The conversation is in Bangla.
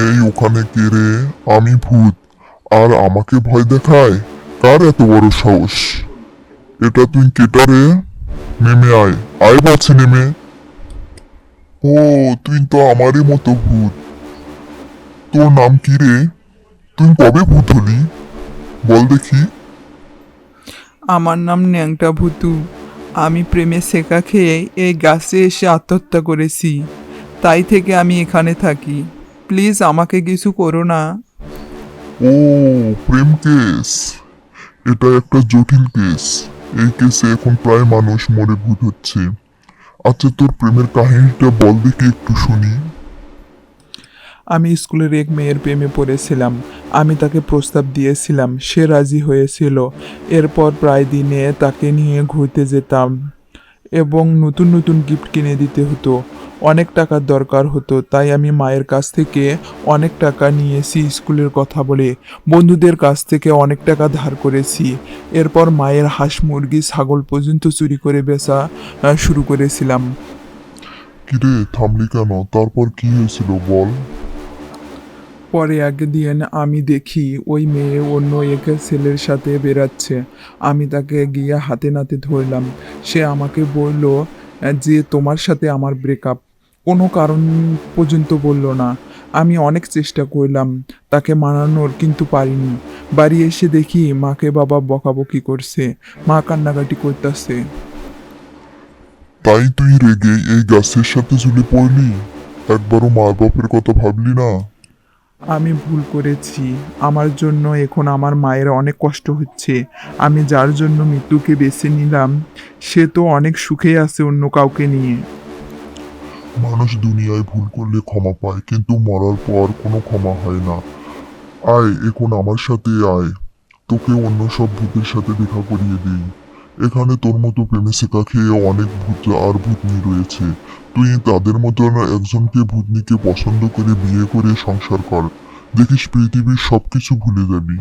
এই ওখানে কে রে? আমি ভূত, আর আমাকে ভয় দেখায়? কার এত বড় সাহস? এটা তুই কেটা রে? নেমে আয়, আয় বলছে নেমে। ও, তুই তো আমারই মতো ভূত। তোর নাম কি রে? তুই কবে ভূত হলি? বল দেখি। আমার নাম ন্যাংটা ভুতু। আমি প্রেমে সেকা খেয়ে এই গাছে এসে আত্মহত্যা করেছি। তাই থেকে আমি এখানে থাকি। প্লিজ আমাকে কিছু করো না। ও, প্রেম কেস। এটা একটা জটিল কেস। এই কেসে এখন প্রায় মানুষ মরে ভূত হচ্ছে। আচ্ছা, তোর প্রেমের কাহিনীটা বল দেখি একটু শুনি। আমি স্কুলের এক মেয়ের প্রেমে পড়েছিলাম। আমি তাকে প্রস্তাব দিয়েছিলাম, সে রাজি হয়েছিল। এরপর প্রায় দিনে তাকে নিয়ে ঘুরতে যেতাম এবং নতুন নতুন গিফট কিনে দিতে হতো। অনেক টাকার দরকার হতো, তাই আমি মায়ের কাছ থেকে অনেক টাকা নিয়েছি স্কুলের কথা বলে। বন্ধুদের কাছ থেকে অনেক টাকা ধার করেছি। এরপর মায়ের হাঁস মুরগি ছাগল পর্যন্ত চুরি করে বেচা শুরু করেছিলাম। কিরে, থামলি কেন? তারপর কি হয়েছিল বল। পরে একদিন আমি দেখি ওই মেয়ে অন্য এক ছেলের সাথে বেরাচ্ছে। আমি তাকে গিয়ে হাতে নাতে ধরলাম। সে আমাকে বলল যে তোমার সাথে আমার ব্রেকআপ। কোনো কারণ পর্যন্ত বলল না। আমি অনেক চেষ্টা করলাম তাকে মানানোর, কিন্তু পারিনি। বাড়ি এসে দেখি মাকে বাবা বকাবকি করছে, মা কান্নাকাটি করতেছে। তাই তুই রেগে এই গাছের সাথে ঝুলে পড়লি? একবারও মা বাপের কথা ভাবলি না? আমি ভুল করেছি। আমার জন্য এখন আমার মায়ের অনেক কষ্ট হচ্ছে। আমি যার জন্য মৃত্যুকে বেছে নিলাম, সে তো অনেক সুখে আছে অন্য কাউকে নিয়ে। মানুষ দুনিয়ায় ভুল করলে ক্ষমা পায়, কিন্তু মরার পর কোনো ক্ষমা হয় না। আয় এখন আমার সাথে আয়, তোকে অন্য সব ভূতের সাথে দেখা করিয়ে দিই। এখানে তোর মতো প্রেমে শেখা খেয়ে অনেক ভূত আর ভূতনি রয়েছে। তুই তাদের মতো একজনকে ভূতনিকে পছন্দ করে বিয়ে করে সংসার কর। দেখিস পৃথিবীর সবকিছু ভুলে যাবি।